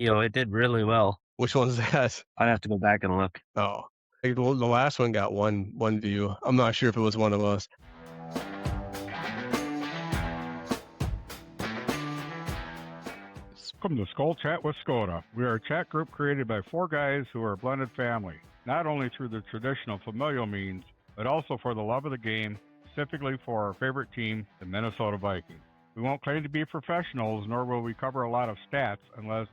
It did really well. Which one's that? I'd have to go back and look. Oh, the last one got one view. I'm not sure if it was one of us. Welcome to Skol Chat with Skota. We are a chat group created by four guys who are a blended family, not only through the traditional familial means, but also for the love of the game, specifically for our favorite team, the Minnesota Vikings. We won't claim to be professionals, nor will we cover a lot of stats unless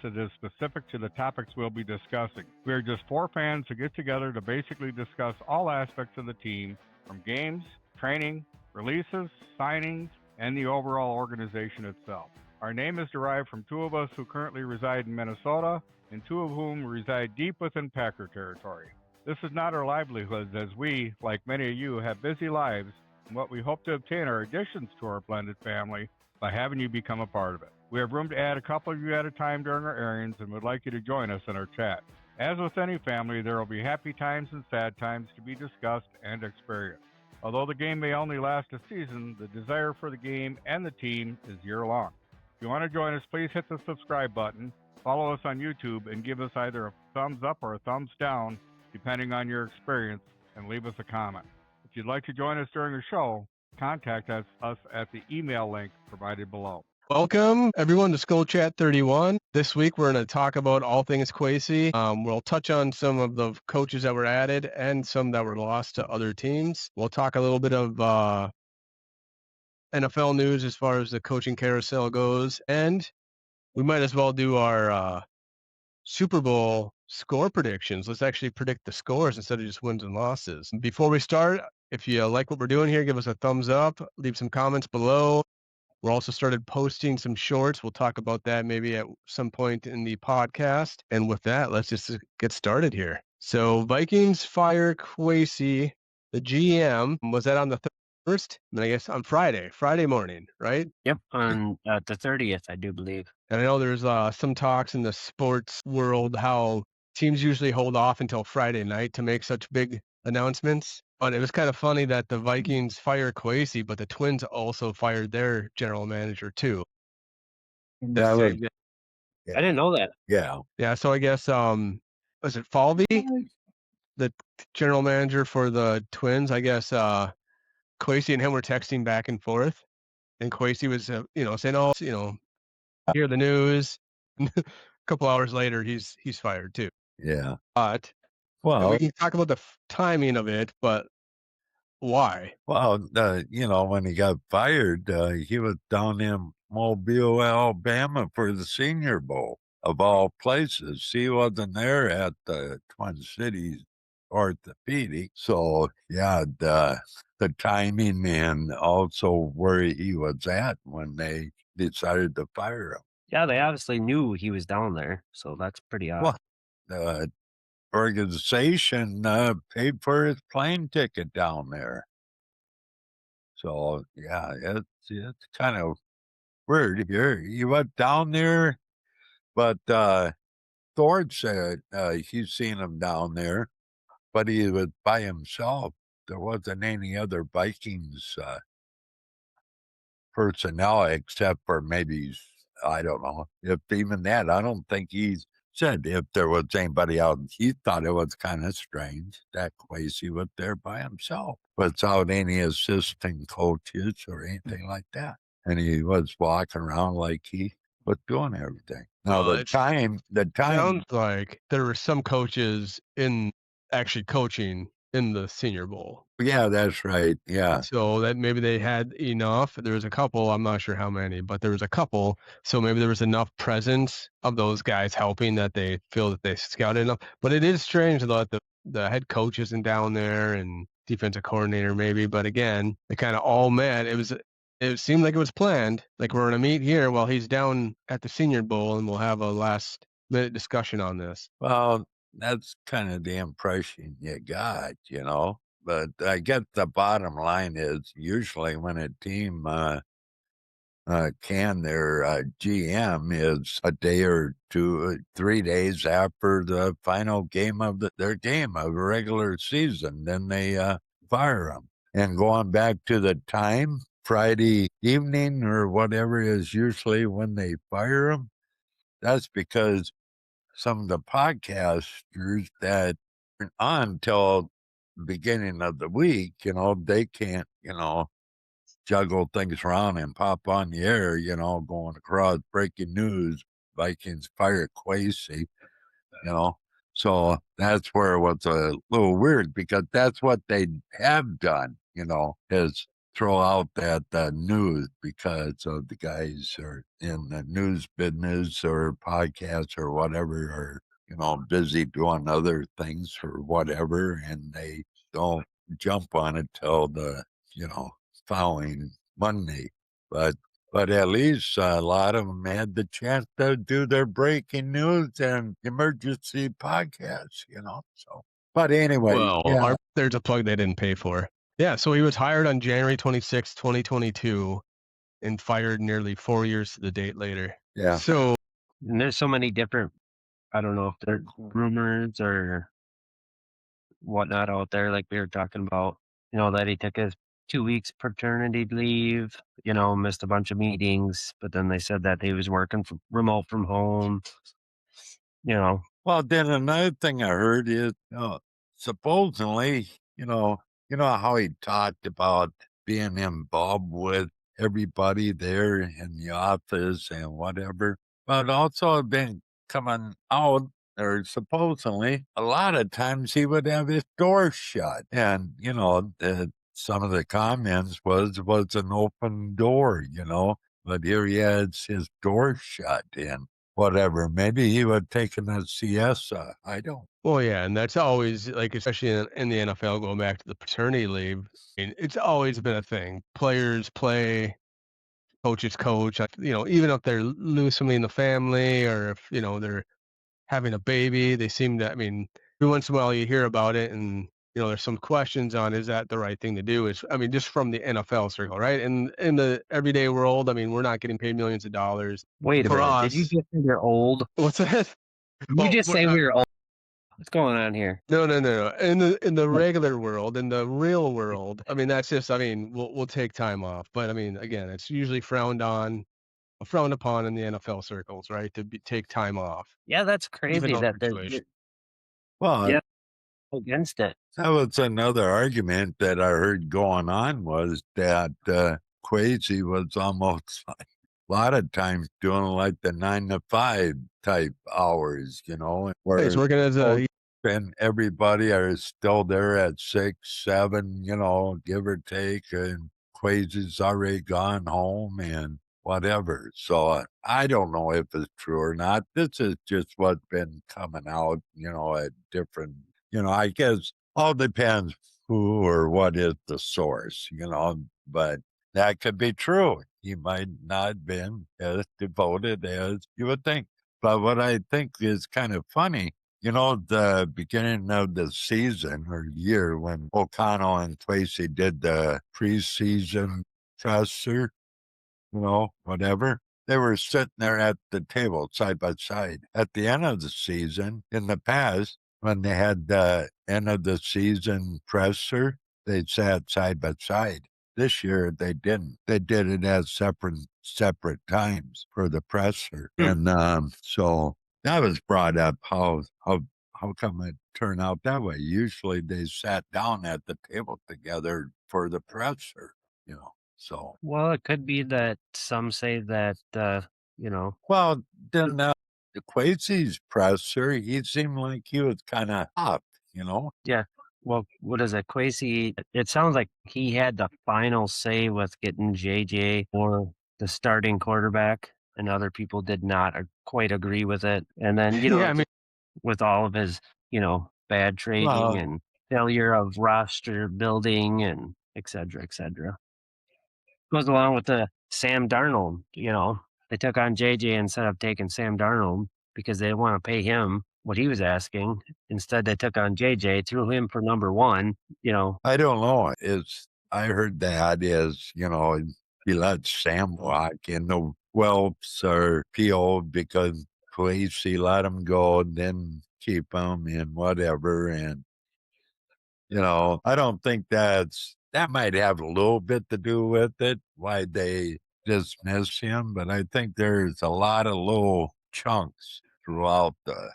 it is specific to the topics we'll be discussing. We are just four fans who get together to basically discuss all aspects of the team, from games, training, releases, signings, and the overall organization itself. Our name is derived from two of us who currently reside in Minnesota, and two of whom reside deep within Packer territory. This is not our livelihood, as we, like many of you, have busy lives, and what we hope to obtain are additions to our blended family by having you become a part of it. We have room to add a couple of you at a time during our airings and would like you to join us in our chat. As with any family, there will be happy times and sad times to be discussed and experienced. Although the game may only last a season, the desire for the game and the team is year-long. If you want to join us, please hit the subscribe button, follow us on YouTube, and give us either a thumbs up or a thumbs down, depending on your experience, and leave us a comment. If you'd like to join us during the show, contact us at the email link provided below. Welcome, everyone, to Skol Chat 31. This week, we're going to talk about all things Kwesi. We'll touch on some of the coaches that were added and some that were lost to other teams. We'll talk a little bit of NFL news as far as the coaching carousel goes, and we might as well do our Super Bowl score predictions. Let's actually predict the scores instead of just wins and losses. Before we start, if you like what we're doing here, give us a thumbs up, leave some comments below. We're also started posting some shorts. We'll talk about that maybe at some point in the podcast. And with that, let's just get started here. So Vikings fire Kwesi, the GM. Was that on the first? I guess on Friday morning, right? Yep, on the 30th, I do believe. And I know there's some talks in the sports world how teams usually hold off until Friday night to make such big announcements. But it was kind of funny that the Vikings fired Kwesi, but the Twins also fired their general manager too. That was, I didn't know that. Yeah. So I guess was it Falvey, the general manager for the Twins? I guess Kwesi and him were texting back and forth, and Kwesi was saying, "Oh, hear the news." A couple hours later, he's fired too. Yeah. But Well, we can talk about the timing of it, but why? Well, when he got fired, he was down in Mobile, Alabama for the Senior Bowl, of all places. He wasn't there at the Twin Cities Orthopedic. So, yeah, the timing and also where he was at when they decided to fire him. Yeah, they obviously knew he was down there, so that's pretty odd. Well, organization paid for his plane ticket down there. So, yeah, it's kind of weird. He went down there, but Thor said he's seen him down there, but he was by himself. There wasn't any other Vikings personnel except for maybe, I don't know, if even that. I don't think he said if there was anybody else. He thought it was kind of strange that Kwesi was there by himself without any assistant coaches or anything like that. And he was walking around like he was doing everything. Now, the time sounds like there were some coaches in actually coaching in the Senior Bowl. Yeah, that's right. Yeah. So that maybe they had enough. There was a couple, I'm not sure how many, but there was a couple. So maybe there was enough presence of those guys helping that they feel that they scouted enough. But it is strange though that the head coach isn't down there and defensive coordinator maybe. But again, they kind of all met. It seemed like it was planned. Like, we're going to meet here while he's down at the Senior Bowl and we'll have a last minute discussion on this. Well, that's kind of the impression you got, But I guess the bottom line is usually when a team their GM is a day or 2, 3 days after the final game of their game of regular season, then they fire them. And going back to the time, Friday evening or whatever is usually when they fire them. that's because some of the podcasters that are on till the beginning of the week, they can't, juggle things around and pop on the air, going across breaking news, Vikings fire Kwesi, you know. So that's where it was a little weird because that's what they have done, is throw out that news because of the guys are in the news business or podcasts or whatever are, busy doing other things or whatever, and they don't jump on it till the, following Monday. But at least a lot of them had the chance to do their breaking news and emergency podcasts, So, but anyway, yeah, There's a plug they didn't pay for. Yeah, so he was hired on January 26, 2022, and fired nearly 4 years to the date later. yeah. So And there's so many different, I don't know if they're rumors or whatnot out there, like we were talking about, that he took his 2 weeks paternity leave, missed a bunch of meetings, but then they said that he was working from remote from home, you know. Well, then another thing I heard is supposedly, how he talked about being involved with everybody there in the office and whatever, but also been coming out or supposedly a lot of times he would have his door shut, and some of the comments was an open door, but here he has his door shut and whatever. Maybe he would take a siesta. I don't. well, yeah, and that's always like, especially in the NFL, going back to the paternity leave. I mean, it's always been a thing. Players play, coaches coach. Even if they're lose somebody in the family, or if they're having a baby, they seem to. I mean, every once in a while you hear about it, and there's some questions on is that the right thing to do? Just from the NFL circle, right? And in the everyday world, I mean, we're not getting paid millions of dollars. Wait a For minute. Did you us, just say you're old? what's that? Did you Well, just say we were old? What's going on here? no, no, no, no. In the regular world, in the real world, I mean, that's just. I mean, we'll take time off, but I mean, again, it's usually frowned upon in the NFL circles, right? To take time off, Yeah, that's even crazy those that situations. Well, yeah, against it. that was another argument that I heard going on was that Kwesi was almost like a lot of times doing like the 9 to 5 type hours, Hey, he's where working as a and everybody are still there at 6, 7, give or take, and Quasi's already gone home and whatever. So I don't know if it's true or not. This is just what's been coming out, at different, I guess all depends who or what is the source, but that could be true. He might not have been as devoted as you would think. But what I think is kind of funny, the beginning of the season or year when O'Connell and Tracy did the preseason presser, whatever, they were sitting there at the table side by side. At the end of the season, in the past, when they had the end of the season presser, they sat side by side. This year they didn't. They did it at separate times for the presser. And so that was brought up how come it turned out that way? Usually they sat down at the table together for the presser, So Well, it could be that some say that, you know, well, then the Quasi's presser, he seemed like he was kind of up. yeah. Well, what is it? Kwesi, it sounds like he had the final say with getting JJ or the starting quarterback, and other people did not quite agree with it. And then, yeah. I mean, with all of his, bad trading Well, and failure of roster building and et cetera, et cetera. Goes along with the Sam Darnold, they took on JJ instead of taking Sam Darnold because they want to pay him what he was asking. Instead, they took on JJ, threw him for number one, I don't know. I heard that he let Sam walk in the whelps or PO because Quasi let him go and then keep him and whatever. And I don't think that might have a little bit to do with it, why they dismiss him, but I think there's a lot of little chunks throughout the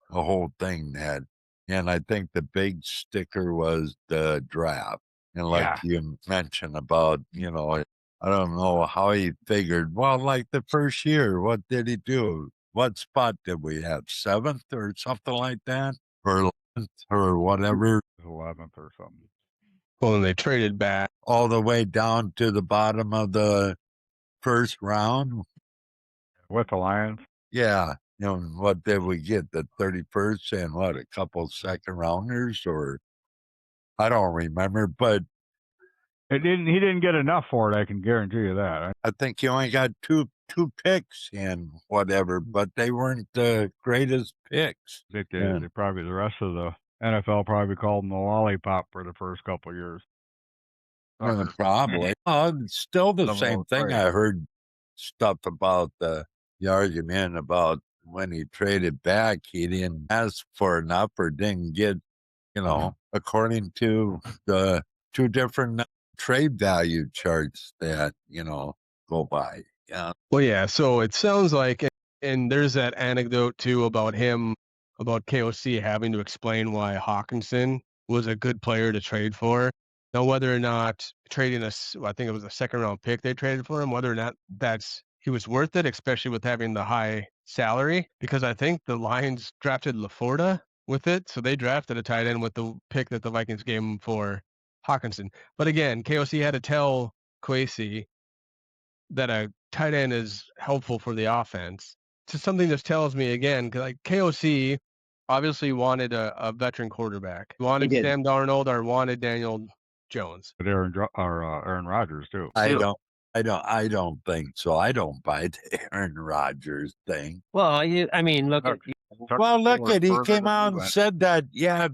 whole thing had. And I think the big sticker was the draft. And like Yeah. you mentioned about, I don't know how he figured. Well, like the first year, what did he do? What spot did we have? 7th or something like that? Or 11th or whatever? 11th or something. Well, and they traded back. All the way down to the bottom of the first round. With the Lions. Yeah. What did we get? The 31st and what, a couple second rounders, or I don't remember, but He didn't get enough for it, I can guarantee you that. I think he only got two picks and whatever, but they weren't the greatest picks. They Yeah. probably, the rest of the NFL probably called him the lollipop for the first couple of years. Probably. It's still the Some of same those thing. trades. I heard stuff about the argument about when he traded back, he didn't ask for enough or didn't get, according to the two different trade value charts that, go by. Yeah. Well, yeah. So it sounds like, and there's that anecdote too about KOC having to explain why Hawkinson was a good player to trade for. Now, whether or not trading I think it was a second round pick they traded for him, whether or not he was worth it, especially with having the high salary, because I think the Lions drafted LaForda with it. So they drafted a tight end with the pick that the Vikings gave him for Hawkinson. But again, KOC had to tell Kwesi that a tight end is helpful for the offense. It's something that tells me again, like KOC obviously wanted a veteran quarterback. Wanted Sam Darnold or wanted Daniel Jones. But Aaron Rodgers too. I don't think so. I don't buy the Aaron Rodgers thing. Well, look at He came out and said that,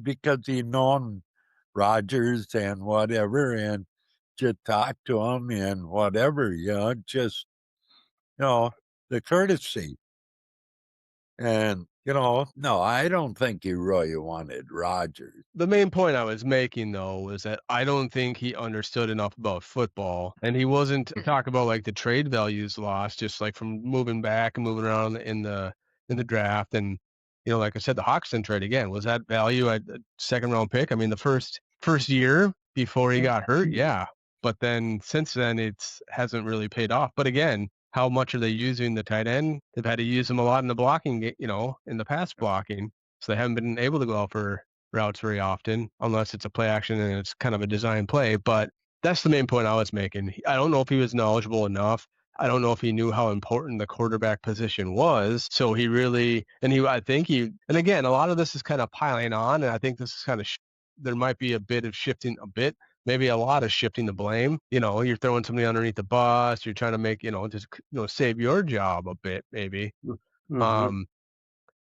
because he known Rodgers and whatever, and just talked to him and whatever, just, the courtesy. And, no, I don't think he really wanted Rodgers. The main point I was making, though, was that I don't think he understood enough about football. And he wasn't talking about like the trade values lost, just like from moving back and moving around in the draft. And, like I said, the Hawkinson trade again, was that value a second round pick? I mean, the first year before he got hurt, yeah. But then since then, hasn't really paid off. But again, how much are they using the tight end? They've had to use them a lot in the blocking, in the pass blocking. So they haven't been able to go out for routes very often, unless it's a play action and it's kind of a design play. But that's the main point I was making. I don't know if he was knowledgeable enough. I don't know if he knew how important the quarterback position was. So he really, and again, a lot of this is kind of piling on. And I think this is kind of, there might be a bit of shifting maybe a lot of shifting the blame. You're throwing somebody underneath the bus. You're trying to make, just, save your job a bit, maybe. Mhm.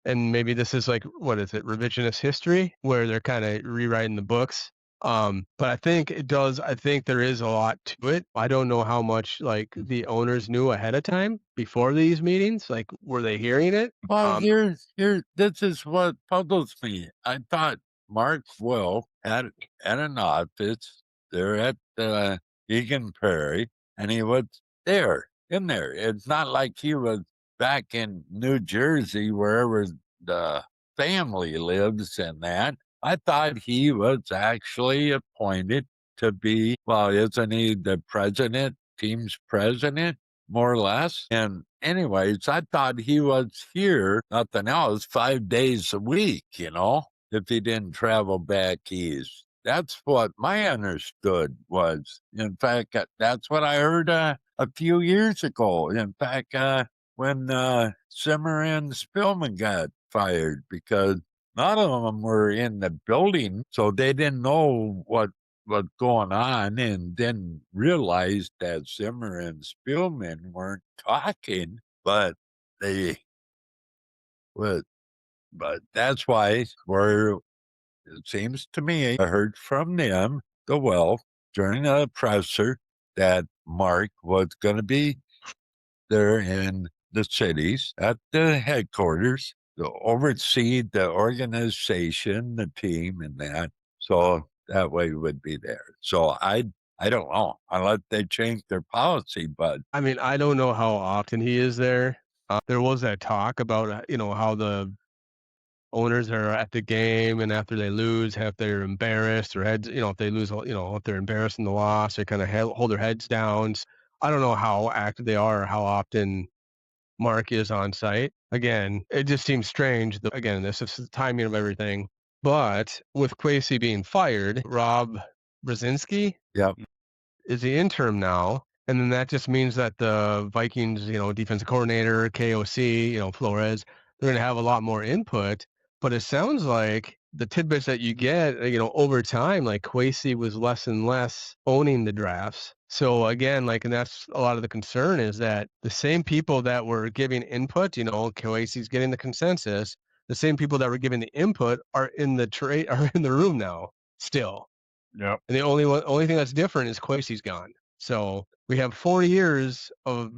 And maybe this is like, what is it, revisionist history, where they're kind of rewriting the books. But I think there is a lot to it. I don't know how much like the owners knew ahead of time before these meetings. Like, were they hearing it? Well, this is what puzzles me. I thought Mark Will had an office there at Egan Prairie, and he was in there. It's not like he was back in New Jersey, wherever the family lives and that. I thought he was actually appointed to be, well, isn't he the team's president? More or less. And anyways, I thought he was here, nothing else, 5 days a week, if he didn't travel back east. That's what my understood was. In fact, that's what I heard a few years ago. In fact, when Zimmer and Spillman got fired, because none of them were in the building, so they didn't know what was going on and didn't realize that Zimmer and Spielman weren't talking, but they would. But that's why it seems to me I heard from them, during the presser, that Mark was going to be there in the cities at the headquarters to oversee the organization, the team, and that. So that way would be there. So I don't know unless they change their policy, but I mean, I don't know how often he is there. There was that talk about, how the owners are at the game and after they lose, if they're embarrassed or heads, if they lose, if they're embarrassed in the loss, they kind of hold their heads down. I don't know how active they are or how often Mark is on site. Again, it just seems strange. Again, this is the timing of everything. But with Kwesi being fired, Rob Brzezinski Yep. is the interim now. And then that just means that the Vikings, defensive coordinator, KOC, Flores, they're going to have a lot more input. But it sounds like the tidbits that you get, over time, like Kwesi was less and less owning the drafts. So again, and that's a lot of the concern is that the same people that were giving input, Kwesi's getting the consensus, the same people that were giving the input are in the room now still. Yep. And the only thing that's different is Kwesi's gone. So we have 4 years of,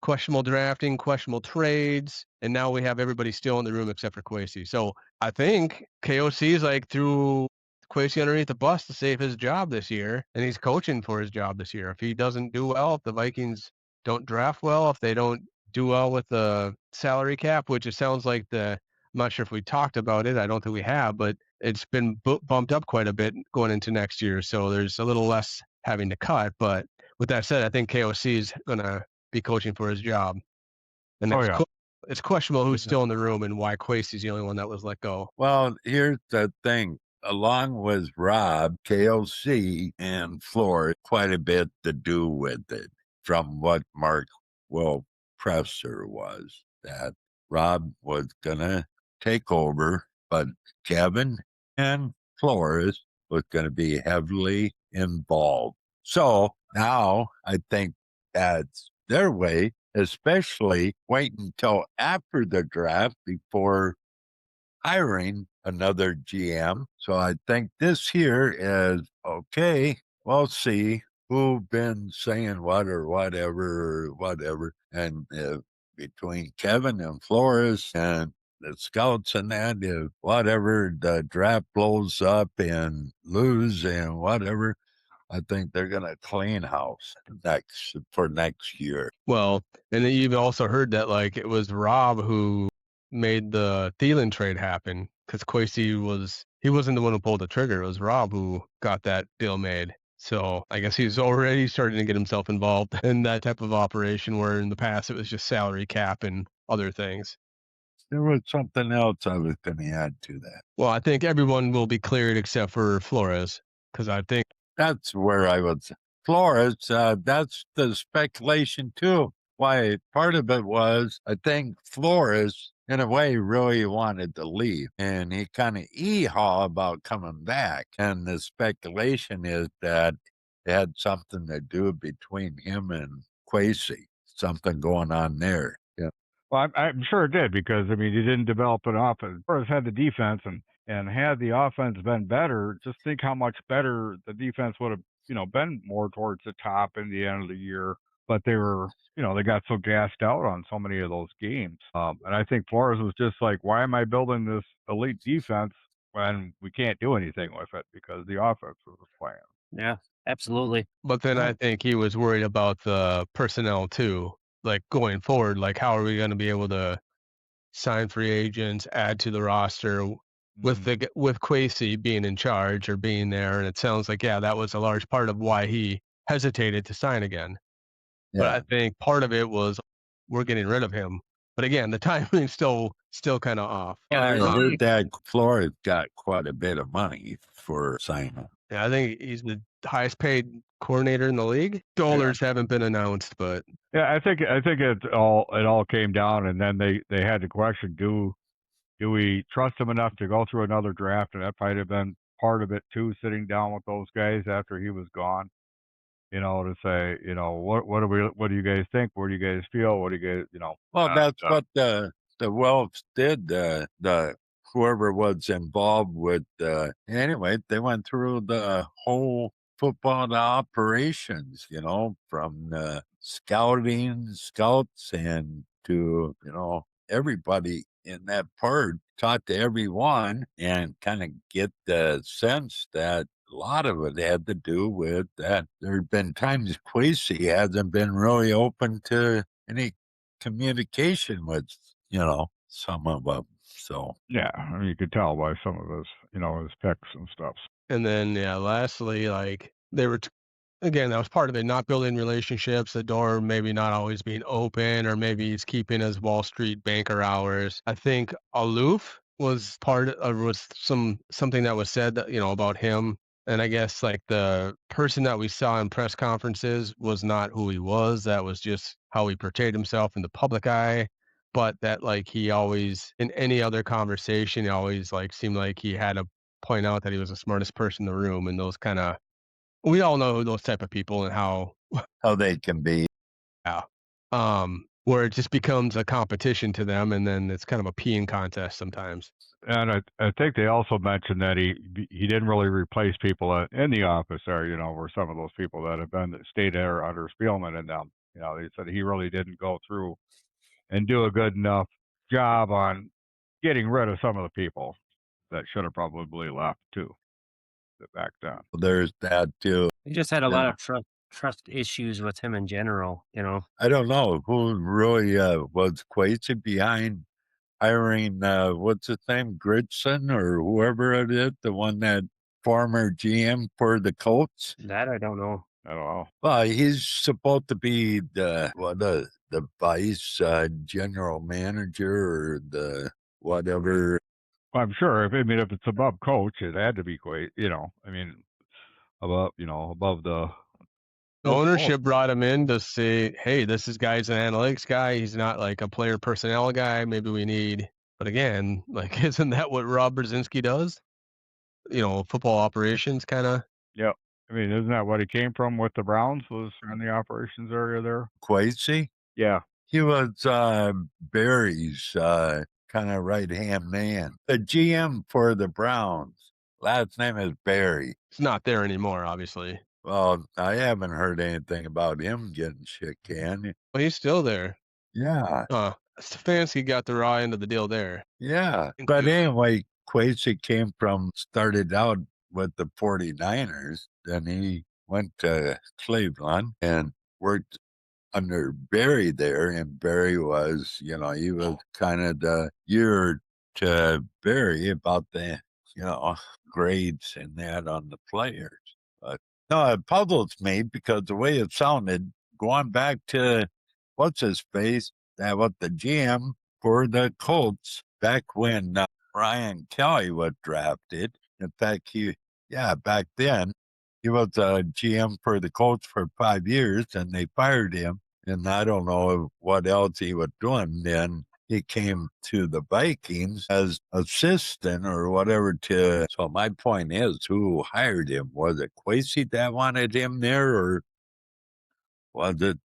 questionable drafting, questionable trades, and now we have everybody still in the room except for Kwesi. So I think KOC is threw Kwesi underneath the bus to save his job this year, and he's coaching for his job this year. If he doesn't do well, if the Vikings don't draft well, if they don't do well with the salary cap, which it sounds like I'm not sure if we talked about it. I don't think we have, but it's been bumped up quite a bit going into next year. So there's a little less having to cut. But with that said, I think KOC is going to be coaching for his job. And it's questionable who's still in the room and why Kwesi's the only one that was let go. Well, here's the thing. Along with Rob, KOC, and Floor, quite a bit to do with it from what Mark Presser was, that Rob was going to take over, but Kevin and Flores was going to be heavily involved. So now I think that's their way, especially wait until after the draft before hiring another GM. So I think this here is okay. We'll see who been saying what or whatever. And between Kevin and Flores and the scouts and that, if whatever the draft blows up and lose and whatever, I think they're going to clean house next year. Well, and then you've also heard that it was Rob who made the Thielen trade happen because Kwesi wasn't the one who pulled the trigger. It was Rob who got that deal made. So I guess he's already starting to get himself involved in that type of operation where in the past it was just salary cap and other things. There was something else I was going to add to that. Well, I think everyone will be cleared except for Flores because I think that's where I was. Flores, that's the speculation too. Why part of it was, I think Flores, in a way, really wanted to leave. And he kind of haw about coming back. And the speculation is that it had something to do between him and Kwesi, something going on there. Yeah. Well, I'm sure it did because he didn't develop an offense. Flores had the defense, and had the offense been better, just think how much better the defense would have, been more towards the top in the end of the year. But they were, they got so gassed out on so many of those games. And I think Flores was just like, why am I building this elite defense when we can't do anything with it because the offense was playing? Yeah, absolutely. But then I think he was worried about the personnel too, going forward, how are we going to be able to sign free agents, add to the roster with Kwesi being in charge or being there? And it sounds like, that was a large part of why he hesitated to sign again. Yeah. But I think part of it was we're getting rid of him. But again, the timing's still kind of off. Yeah, I heard that Flores got quite a bit of money for signing. Yeah, I think he's the highest paid coordinator in the league. Dollars haven't been announced, but yeah, I think it all came down, and then they had to question: do we trust him enough to go through another draft? And that might have been part of it too, sitting down with those guys after he was gone. To say, what do you guys think? Where do you guys feel? What do you guys, Well, that's what the Welsh did. The whoever was involved with, anyway, they went through the whole football operations, from scouts and to, everybody in that part, talk to everyone and kind of get the sense that a lot of it had to do with that there have been times Kwesi hasn't been really open to any communication with, some of them. So Yeah, I mean, you could tell by some of his, his picks and stuff. And then, yeah, lastly, like they were, again, that was part of it, not building relationships, the door maybe not always being open, or maybe he's keeping his Wall Street banker hours. I think aloof was part of, was something that was said that, about him. And I guess like the person that we saw in press conferences was not who he was. That was just how he portrayed himself in the public eye. But that like he always, in any other conversation, he always like seemed like he had to point out that he was the smartest person in the room, and those kind of, we all know those type of people and how they can be. yeah, where it just becomes a competition to them, and then it's kind of a peeing contest sometimes. And I think they also mentioned that he didn't really replace people in the office there, were some of those people that have stayed there under Spielman and them. They said he really didn't go through and do a good enough job on getting rid of some of the people that should have probably left too back then. There's that too. He just had a lot of trust issues with him in general, I don't know who really was Kwesi behind hiring, what's his name, Gridson or whoever it is, the one that former GM for the Colts. That I don't know. I don't know. Well, he's supposed to be the vice general manager or the whatever. I'm sure. If it's above coach, it had to be quite. Above the. The ownership brought him in to say, hey, this guy's an analytics guy. He's not like a player personnel guy. Maybe we need, but again, like, isn't that what Rob Brzezinski does? Football operations kind of. Yep. Isn't that what he came from with the Browns? Was in the operations area there? Kwesi? Yeah. He was Barry's kind of right-hand man. The GM for the Browns. Last name is Barry. It's not there anymore, obviously. Well, I haven't heard anything about him getting shit canned. Well, he's still there. Yeah. Stefanski got the raw end of the deal there. Yeah. But anyway, Kwesi started out with the 49ers. Then he went to Cleveland and worked under Barry there. And Barry was, he was kind of the ear to Barry about the, grades and that on the players. But no, it puzzles me because the way it sounded, going back to what's his face, that was the GM for the Colts back when Ryan Kelly was drafted. In fact, back then he was a GM for the Colts for 5 years, and they fired him. And I don't know what else he was doing then. He came to the Vikings as assistant or whatever so my point is, who hired him? Was it Kwesi that wanted him there, or was it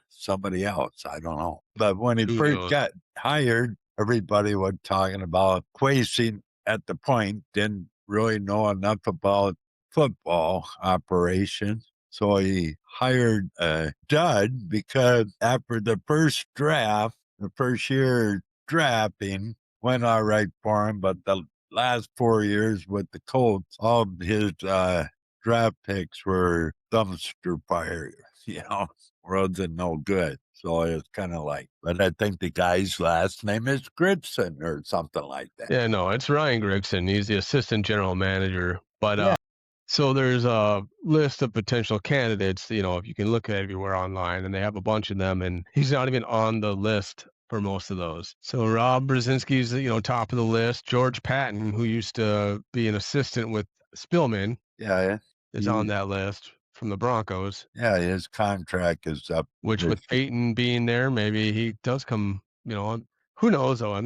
somebody else? I don't know. But when he first got hired, everybody was talking about Kwesi at the point, didn't really know enough about football operations. So he hired a dud because after the first draft, the first year drafting went all right for him, but the last 4 years with the Colts, all of his draft picks were dumpster fire, wasn't no good. So it's kind of like, but I think the guy's last name is Gridson or something like that. Yeah, no, it's Ryan Grigson. He's the assistant general manager. But so there's a list of potential candidates, if you can look at everywhere online, and they have a bunch of them, and he's not even on the list for most of those. So Rob Brzezinski's, top of the list. George Patton, who used to be an assistant with Spielman, is on that list from the Broncos. Yeah, his contract is up. Which with Peyton being there, maybe he does come, who knows though?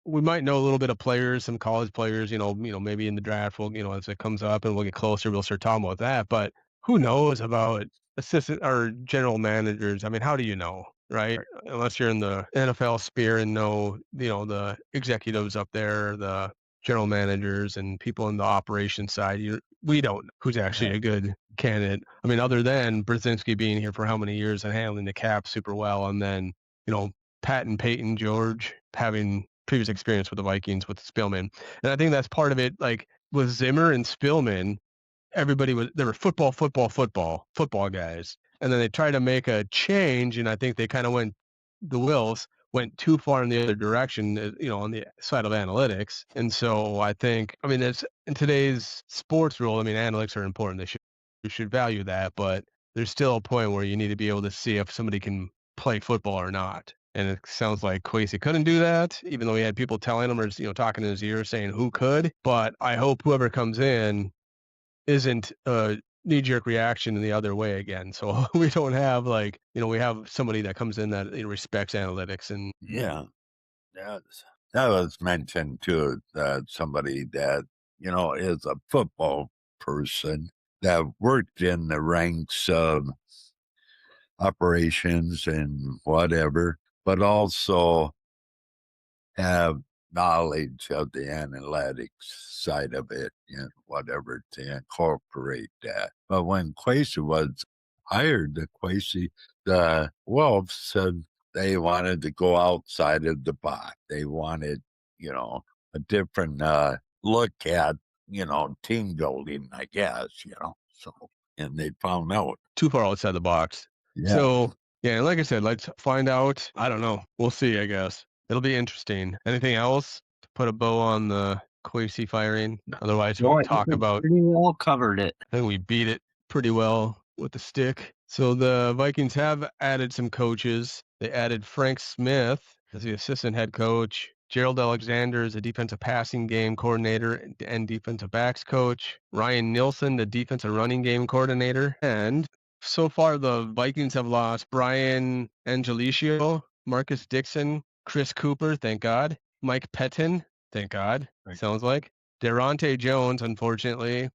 We might know a little bit of players, some college players, maybe in the draft, we'll, as it comes up and we'll get closer, we'll start talking about that. But who knows about assistant or general managers? How do you know, right? Unless you're in the NFL sphere and know, the executives up there, the general managers and people in the operations side, we don't know who's actually a good candidate. Other than Brzezinski being here for how many years and handling the cap super well, and then, Patton, Peyton, George having previous experience with the Vikings with Spielman. And I think that's part of it. Like with Zimmer and Spielman, they were football guys. And then they tried to make a change, and I think they kind of went the Wills went too far in the other direction, on the side of analytics. And so I think, it's in today's sports world. Analytics are important. You should value that, but there's still a point where you need to be able to see if somebody can play football or not. And it sounds like Kwesi couldn't do that, even though he had people telling him or talking in his ear saying who could. But I hope whoever comes in isn't a knee-jerk reaction in the other way again. So we don't have we have somebody that comes in that respects analytics and Yeah, that was mentioned too. That somebody that is a football person that worked in the ranks of operations and whatever, but also have knowledge of the analytics side of it and whatever to incorporate that. But when Kwesi was hired, the Wolves said they wanted to go outside of the box. They wanted, a different look at, team building, I guess, So, and they found out. too far outside the box. Yeah. So, yeah, like I said, let's find out. I don't know. We'll see, I guess. It'll be interesting. Anything else to put a bow on the Kwesi firing? Otherwise, No, we'll I think talk we about. pretty well covered it. I think we beat it pretty well with the stick. So the Vikings have added some coaches. They added Frank Smith as the assistant head coach. Gerald Alexander is the defensive passing game coordinator and defensive backs coach. Ryan Nielsen, the defensive running game coordinator. And so far, the Vikings have lost Brian Angelicio, Marcus Dixon, Chris Cooper, thank God. Mike Pettin, thank God, sounds like. Derante Jones, unfortunately,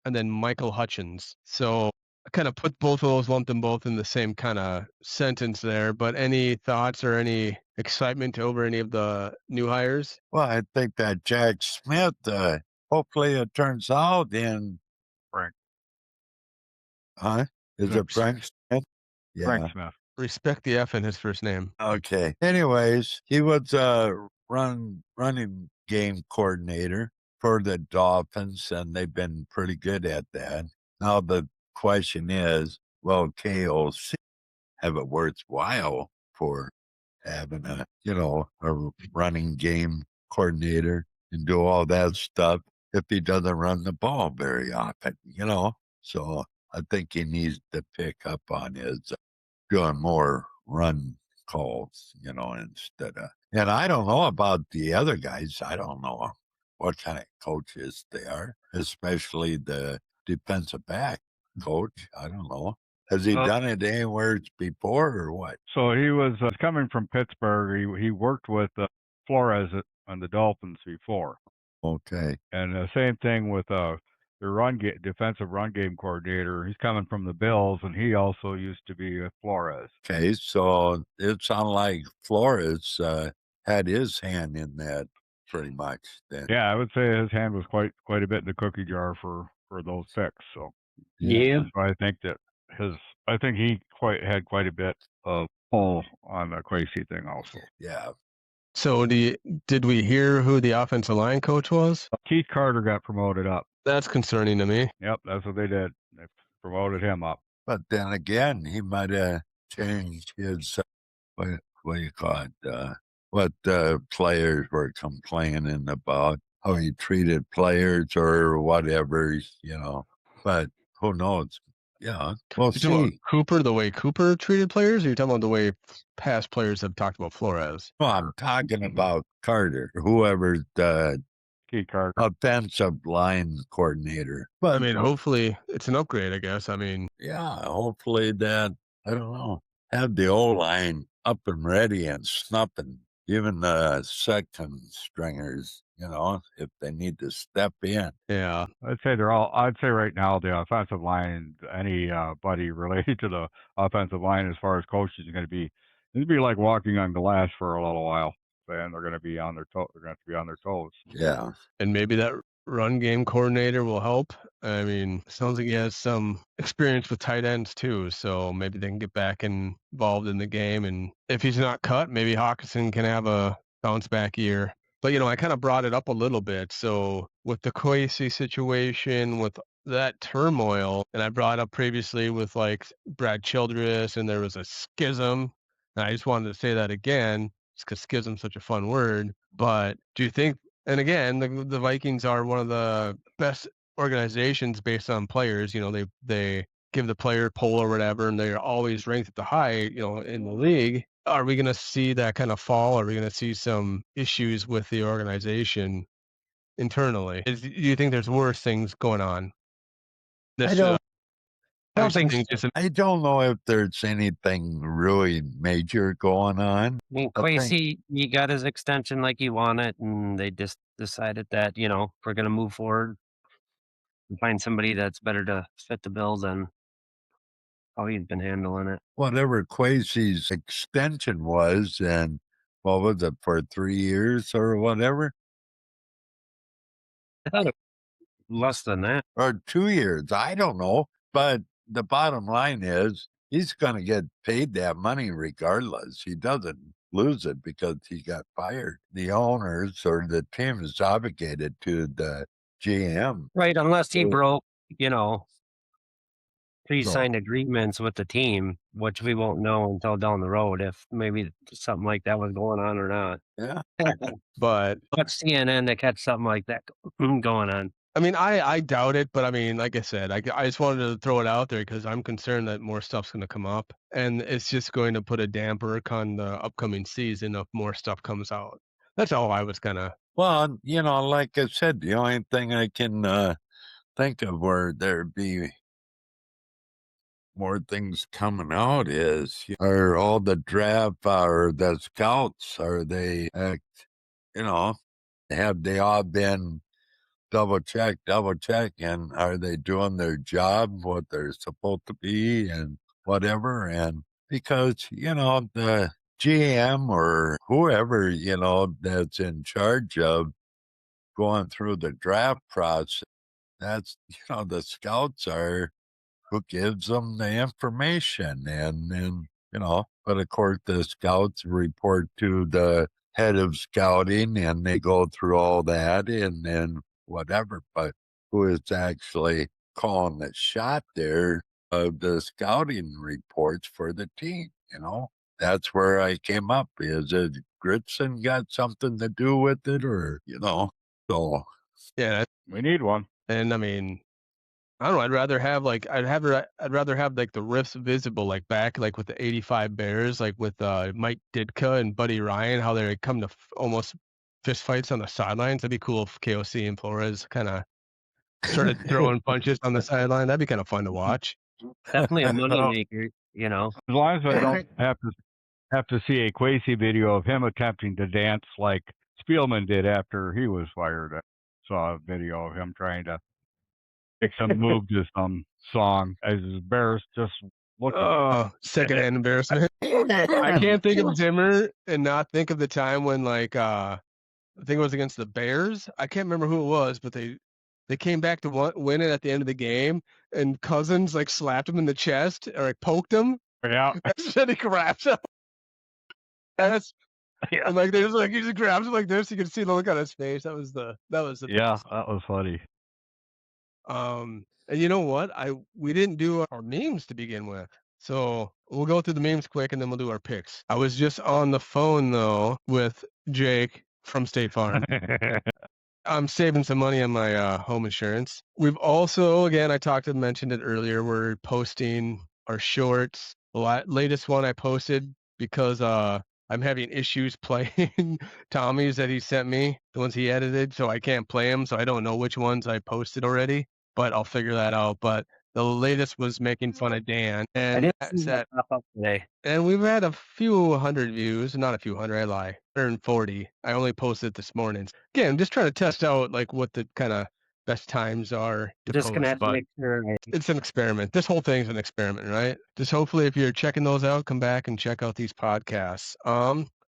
and then Michael Hutchins. So I kind of put both of those, lumped them both in the same kind of sentence there. But any thoughts or any excitement over any of the new hires? Well, I think that Jack Smith, hopefully it turns out in Frank. Huh? Is it Frank Smith? Yeah. Frank Smith. Respect the F in his first name. Okay. Anyways, he was a running game coordinator for the Dolphins, and they've been pretty good at that. Now the question is, will KOC have it worthwhile for having a running game coordinator and do all that stuff if he doesn't run the ball very often, So I think he needs to pick up on his doing more run calls, instead of. And I don't know about the other guys. I don't know what kind of coaches they are, especially the defensive back coach. I don't know. Has he done it anywhere before or what? So he was coming from Pittsburgh. He worked with Flores on the Dolphins before. Okay. And the same thing with the defensive run game coordinator. He's coming from the Bills, and he also used to be with Flores. Okay, so it sounded like Flores had his hand in that pretty much. Then. Yeah, I would say his hand was quite a bit in the cookie jar for those picks. So Yeah. so I think that he had quite a bit of pull on the Kwesi thing also. Yeah. So did we hear who the offensive line coach was? Keith Carter got promoted up. That's concerning to me. Yep, that's what they did. They promoted him up. But then again, he might have changed his, what do you call it, what the players were complaining about, how he treated players or whatever, But who knows? Yeah, we'll You talking about see. Cooper, the way Cooper treated players, or you talking about the way past players have talked about Flores? Well, I'm talking about Carter, whoever's the Keith Carter. offensive line coordinator. But Hopefully it's an upgrade, I guess. yeah, hopefully that, I don't know, have the O-line up and ready and snuffing, even the second stringers, if they need to step in. Yeah. I'd say right now the offensive line, anybody related to the offensive line as far as coaches is going to be, it'd be like walking on glass for a little while. And they're going to be on their toes. They're going to have to be on their toes. Yeah. And maybe that run game coordinator will help. Sounds like he has some experience with tight ends too, so maybe they can get back involved in the game. And if he's not cut, maybe Hawkinson can have a bounce back year. But I kind of brought it up a little bit. So with the Kwesi situation, with that turmoil, and I brought up previously with like Brad Childress, and there was a schism. I just wanted to say that again, because schism's such a fun word. But do you think? And again, the Vikings are one of the best organizations based on players. You know, they give the player poll or whatever, and they're always ranked at the high. You know, in the league. Are we going to see that kind of fall? Are we going to see some issues with the organization internally? Do you think there's worse things going on? I This don't actually think think so. just I don't know if there's anything really major going on. I mean, I think, Kwesi, he got his extension like he wanted, and they just decided that, you know, we're gonna move forward and find somebody that's better to fit the bill than how he's been handling it. whatever Kwesi's extension was, and what was it, for 3 years or whatever? I thought it less than that. Or 2 years, I don't know, but the bottom line is he's gonna get paid that money regardless. He doesn't lose it because he got fired. The owners or the team is obligated to the GM. Right, unless he So broke, you know, so, pre-signed agreements with the team, which we won't know until down the road if maybe something like that was going on or not. yeah. but Watch CNN to catch something like that going on. I mean, I doubt it, but I mean, like I said, I just wanted to throw it out there because I'm concerned that more stuff's going to come up, and it's just going to put a damper on the upcoming season if more stuff comes out. That's all I was kind of. Well, you know, like I said, the only thing I can think of where there'd be more things coming out is, are all the draft or the scouts, are they, you know, have they all been double check, and are they doing their job, what they're supposed to be and whatever? And because, you know, the GM or whoever, you know, that's in charge of going through the draft process, that's, you know, the scouts are who gives them the information. And then, you know, but of course the scouts report to the head of scouting and they go through all that and then whatever. But who is actually calling the shot there of the scouting reports for the team, you know? That's where I came up. Is it Gritson got something to do with it or, you know, so Yeah, We need one. and I mean, I don't know. I'd rather have like the rifts visible, like back like with the '85 Bears, like with Mike Ditka and Buddy Ryan, how they come to almost fist fights on the sidelines. That'd be cool if KOC and Flores kind of started throwing punches on the sideline. That'd be kind of fun to watch. Definitely a Well, moneymaker, you know. as long as I don't have to see a Kwesi video of him attempting to dance like Spielman did after he was fired. I saw a video of him trying to make some move to some song as his Bears just looking. Oh, secondhand embarrassment. I can't think of Zimmer and not think of the time when like I think it was against the Bears. I can't remember who it was, but they came back to win it at the end of the game, and Cousins like slapped him in the chest or like poked him, Yeah, and then he grabs him. That's Yeah. and like there's like he just grabs him like this. You can see the look on his face. That was the yeah, that was funny. And you know what? We didn't do our memes to begin with. So we'll go through the memes quick and then we'll do our picks. I was just on the phone though with Jake from State Farm. I'm saving some money on my home insurance. We've also, again, mentioned it earlier. We're posting our shorts. The latest one I posted because I'm having issues playing Tommy's that he sent me, the ones he edited, so I can't play them. So I don't know which ones I posted already, but I'll figure that out. But the latest was making fun of Dan, I and didn't that's see that. that pop up today. And we've had a few hundred views, not a few hundred, I lie. 140. I only posted this morning. Again, I'm just trying to test out like what the kind of best times are to Just gonna post, have to but make sure it's an experiment. This whole thing's an experiment, right? Just hopefully if you're checking those out, come back and check out these podcasts.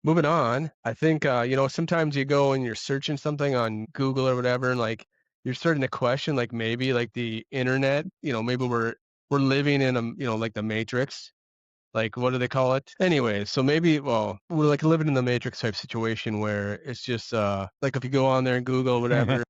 Moving on, I think you know, sometimes you go and you're searching something on Google or whatever, and like you're starting to question like maybe like the internet, you know, maybe we're living in a, you know, like the Matrix. like, what do they call it? Anyway, so maybe, well, we're like living in the Matrix type situation where it's just like if you go on there and Google whatever,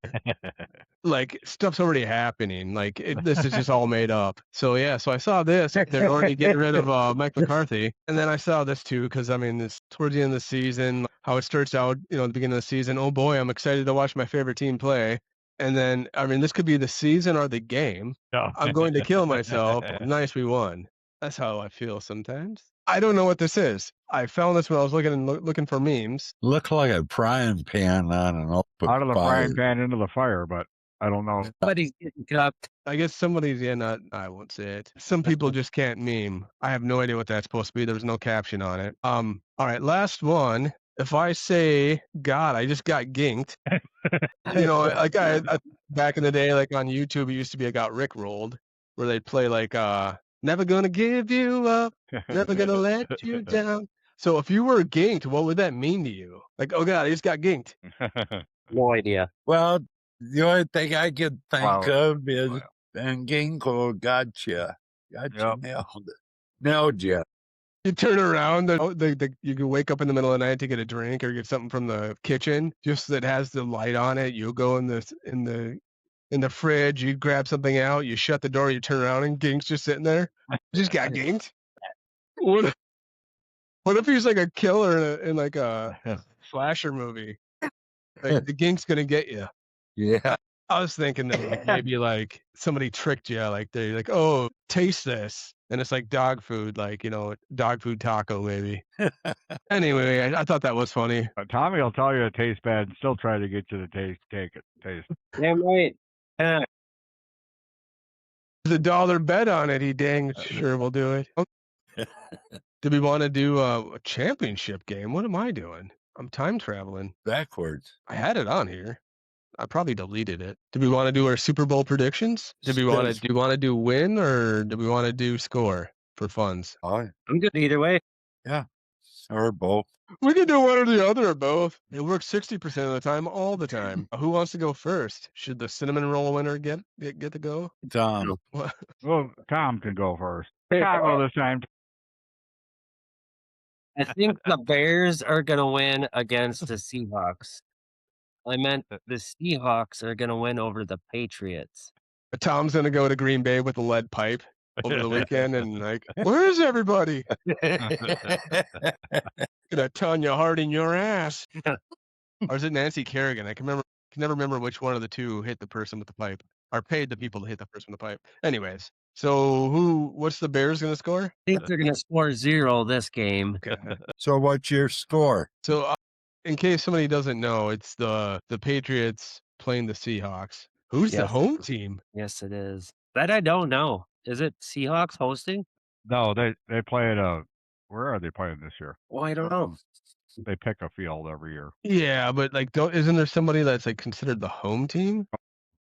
like stuff's already happening. Like this is just all made up. So yeah, so I saw this. They're already getting rid of Mike McCarthy, and then I saw this too because I mean, it's towards the end of the season. How it starts out, at the beginning of the season. Oh boy, I'm excited to watch my favorite team play. And then I mean, this could be the season or the game. No. I'm going to kill myself. Nice, we won. That's how I feel sometimes. I don't know what this is. I found this when I was looking for memes. Look like a frying pan on an open Out of the fire. frying pan into the fire, but I don't know. Somebody's getting cupped. I guess somebody's I won't say it. Some people just can't meme. I have no idea what that's supposed to be. There was no caption on it. All right, last one. If I say God, I just got ginked. Like I back in the day, like on YouTube, it used to be I got Rickrolled, where they'd play like never gonna give you up, never gonna let you down. So if you were ginked, what would that mean to you? Like, oh God, I just got ginked. No idea. Well, the only thing I can think Wow. of is and Ginkgo gotcha. Yep. Nailed you. You turn around, you can wake up in the middle of the night to get a drink or get something from the kitchen, just that has the light on it. You'll go in the fridge, you grab something out, you shut the door, you turn around, and Gink's just sitting there. Just got ginked. What if he's like a killer in like a slasher movie? Like the Gink's gonna get you. Yeah. I was thinking that like maybe like somebody tricked you, like they're like, oh, taste this, and it's like dog food, like dog food taco maybe. Anyway, I thought that was funny. Tommy will tell you it tastes bad and still try to get you to taste it. Damn right. There's $1 bet on it. He dang sure will do it. Do we want to do a championship game? What am I doing? I'm time traveling. Backwards. I had it on here. I probably deleted it. Do we want to do our Super Bowl predictions? Do we want to do win or do we want to do score for funds? Oh, I'm good either way. yeah. Or both. We can do one or the other or both. It works 60% of the time, all the time. Who wants to go first? Should the cinnamon roll winner get to go? Tom. What? Well, Tom can go first. Chicago this time. I think the Bears are going to win against the Seahawks. I meant the Seahawks are going to win over the Patriots. Tom's gonna go to Green Bay with a lead pipe over the weekend and like, where is everybody? Gonna Tanya Harding your ass. Or is it Nancy Kerrigan? I can never remember which one of the two hit the person with the pipe or paid the people to hit the person with the pipe. Anyways, so what's the Bears gonna score? I think they're going to score 0 this game. Okay. So what's your score? So in case somebody doesn't know, it's the Patriots playing the Seahawks. Who's the Yes. home team? Yes, it is. That I don't know. Is it Seahawks hosting? No, they play at where are they playing this year? Well, I don't know. They pick a field every year. Yeah, but like, isn't there somebody that's like considered the home team?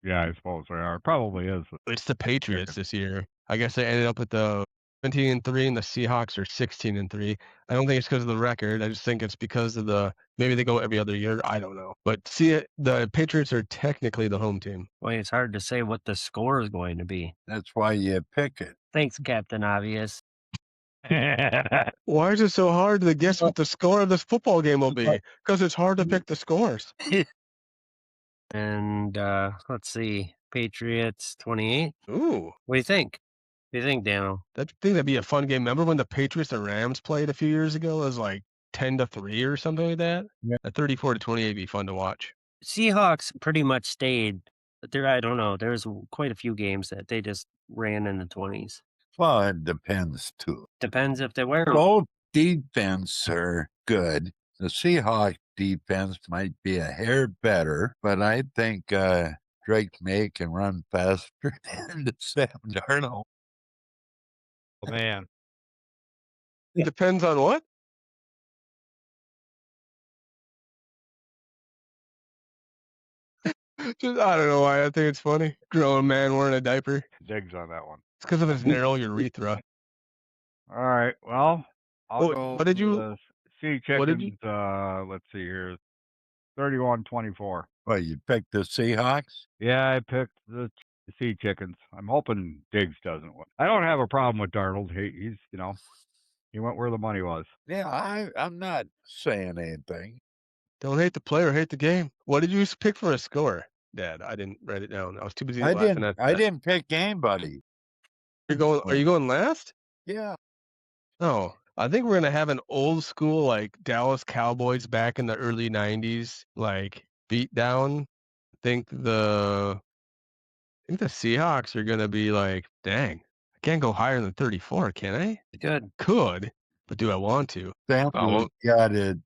Yeah, I suppose they are. It probably is. It's the Patriots this year. I guess they ended up with the 17-3, and the Seahawks are 16-3. I don't think it's because of the record. I just think it's because of maybe they go every other year. I don't know. But the Patriots are technically the home team. Boy, it's hard to say what the score is going to be. That's why you pick it. Thanks, Captain Obvious. Why is it so hard to guess what the score of this football game will be? Because it's hard to pick the scores. And let's see. Patriots 28. Ooh. What do you think? What do you think, Daniel? I think that'd be a fun game. Remember when the Patriots and Rams played a few years ago? It was like 10-3 or something like that. Yeah. A 34-28 would be fun to watch. Seahawks pretty much stayed. But I don't know. There's quite a few games that they just ran in the 20s. Well, it depends too. Depends if they wear them. Both defense are good. The Seahawks defense might be a hair better, but I think Drake May can run faster than Sam Darnold. Oh, man. It depends on what? Just, I don't know why. I think it's funny. Grown man wearing a diaper. Diggs on that one. It's because of his narrow urethra. All right. Well, I'll Oh, go what did you- with the Sea Chickens. what did you- Let's see here. 31-24. Well, you picked the Seahawks? Yeah, I picked the Sea Chickens. I'm hoping Diggs doesn't win. I don't have a problem with Darnold. He's He went where the money was. Yeah, I'm not saying anything. Don't hate the player, hate the game. What did you pick for a score, Dad? I didn't write it down. I was too busy laughing at I that. didn't pick anybody. Are you going last? Yeah. No. I think we're gonna have an old school like Dallas Cowboys back in the early 90s, like beat down. I think the Seahawks are gonna be like, dang, I can't go higher than 34, can I? Good. Could, but do I want to? Samuel got it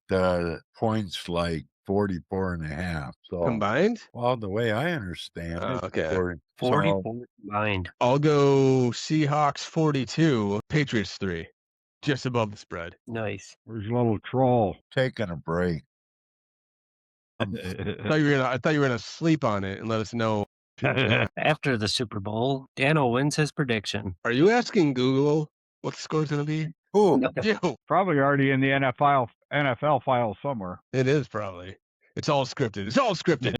points like 44.5. So Combined? well, the way I understand it, Okay. 44 combined. I'll go Seahawks 42, Patriots 3, just above the spread. Nice. Where's your little troll? taking a break. I thought you were gonna sleep on it and let us know. After the Super Bowl, Dano wins his prediction. Are you asking Google what the score's gonna be? Ooh, No. Joe. Probably already in the NFL file somewhere. It is probably. It's all scripted. It's all scripted.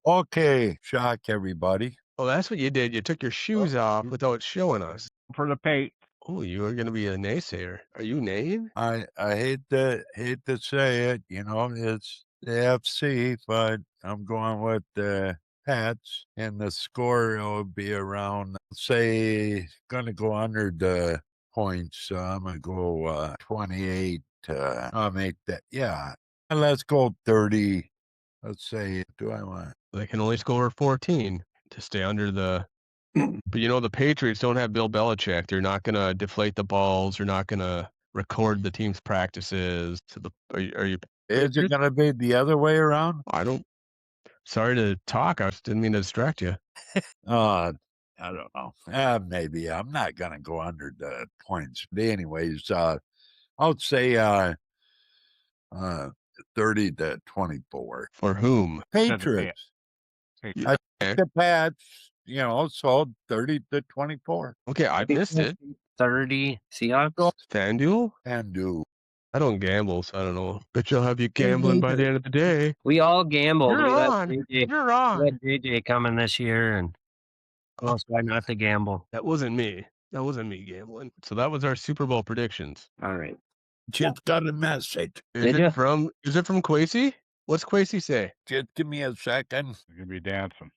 okay, shock everybody. Oh, that's what you did. You took your shoes off without showing us. For the Pate. Oh, you are gonna be a naysayer. Are you naying? I hate to say it, you know, it's the FC, but I'm going with the Pats, and the score will be around, say, gonna go under the points. So I'm gonna go 28. I'll make that. Yeah, and let's go 30. Let's say, do I want? They can only score 14 to stay under the. But you know the Patriots don't have Bill Belichick. They're not gonna deflate the balls. They're not gonna record the team's practices. So are you? Is it gonna be the other way around? I don't. Sorry to talk. I just didn't mean to distract you. I don't know. Maybe I'm not gonna go under the points. But anyways, I'll say 30 to 24. For whom? Patriots. I think the Pats, you know, so 30 to 24. Okay, I missed it. 30 Seahawks. FanDuel? And do. I don't gamble, so I don't know. Bet you'll have you gambling by the end of the day. We all gambled. You're We let on. JJ You're on. we had JJ coming this year, and well, try not to gamble. That wasn't me. That wasn't me gambling. So that was our Super Bowl predictions. All right. Just got a message. Is it from Kwesi? What's Kwesi say? Just give me a second. You're gonna be dancing.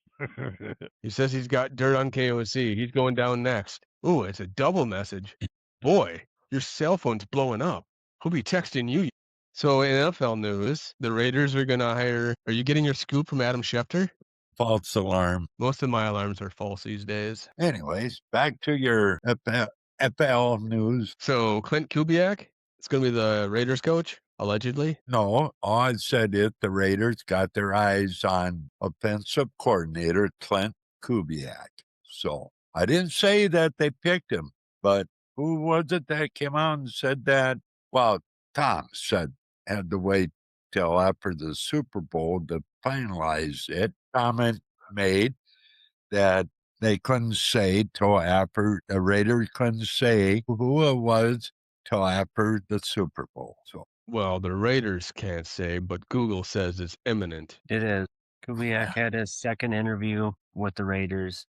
He says he's got dirt on KOC. He's going down next. Ooh, it's a double message. Boy, your cell phone's blowing up. Who'll be texting you? So in NFL news, the Raiders are gonna hire. Are you getting your scoop from Adam Schefter? False alarm. Most of my alarms are false these days. Anyways, back to your FL news. So Clint Kubiak is going to be the Raiders coach, allegedly. No, all I said is the Raiders got their eyes on offensive coordinator Clint Kubiak. So I didn't say that they picked him, but who was it that came out and said that? Well, Tom said had to wait till after the Super Bowl to finalize it. Comment made that they couldn't say till after the Raiders couldn't say who it was till after the Super Bowl. So, well, the Raiders can't say, but Google says it's imminent. It is. Kubiak had his second interview with the Raiders.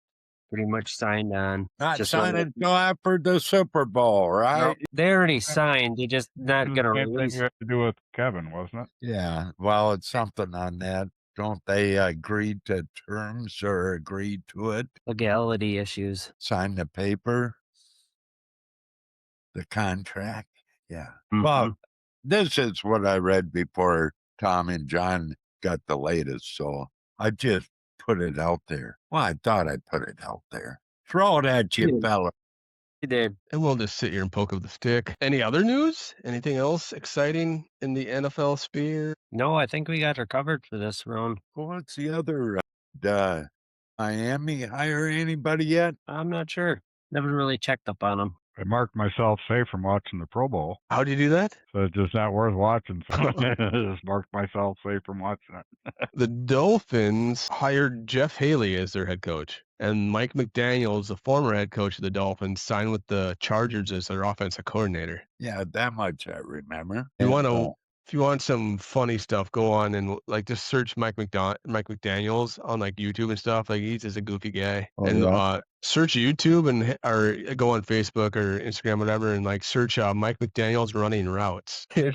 Pretty much signed on. not signing till after the Super Bowl, right? No, they already signed. They're just not going to Same thing release. you had to do with Kevin, wasn't it? Yeah. Well, it's something on that. Don't they agree to terms or agree to it? Legality issues. Sign the paper, the contract. Yeah. Mhm. Well, this is what I read before Tom and John got the latest. So I just put it out there. Well, I thought I'd put it out there. Throw it at you, fella. He did. And we'll just sit here and poke up the stick. Any other news? Anything else exciting in the NFL sphere? No, I think we got her covered for this round. What's the other? Miami hire anybody yet? I'm not sure. Never really checked up on them. I marked myself safe from watching the Pro Bowl, How'd you do that? so it's just not worth watching. So I just marked myself safe from watching it. The Dolphins hired Jeff Haley as their head coach. And Mike McDaniels, the former head coach of the Dolphins, signed with the Chargers as their offensive coordinator. Yeah, that much I remember. You want to If you want some funny stuff, go on and like just search Mike McDaniels on like YouTube and stuff. Like he's just a goofy guy. Oh, And yeah? search YouTube or go on Facebook or Instagram, whatever, and like search Mike McDaniels running routes. He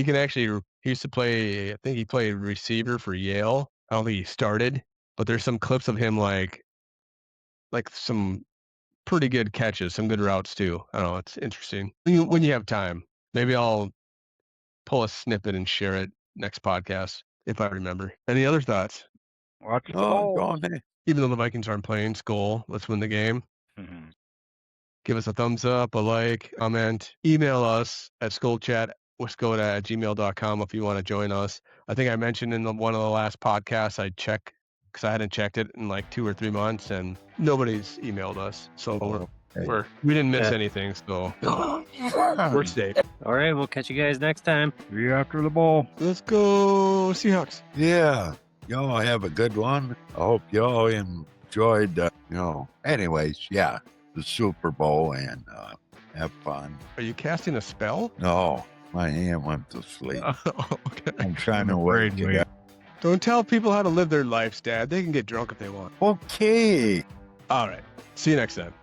can actually. He used to play. I think he played receiver for Yale. I don't think he started, but there's some clips of him like some pretty good catches, some good routes too. I don't know. It's interesting when you have time. Maybe I'll pull a snippet and share it next podcast if I remember. Any other thoughts? Watch the Oh, bowl. go on there. Even though the Vikings aren't playing, Skol, let's win the game. Mhm. Give us a thumbs up, a like, comment. Email us at skolchatwiscota@gmail.com if you want to join us. I think I mentioned in one of the last podcasts I'd check because I hadn't checked it in like 2 or 3 months and nobody's emailed us. So we didn't miss anything, so we're safe. All right, we'll catch you guys next time. See you after the bowl. Let's go Seahawks. Yeah. Y'all have a good one. I hope y'all enjoyed, anyways, yeah, the Super Bowl and have fun. Are you casting a spell? No, my hand went to sleep. Okay. I'm trying to Afraid wake we- it up. Don't tell people how to live their lives, Dad. They can get drunk if they want. Okay. All right. See you next time.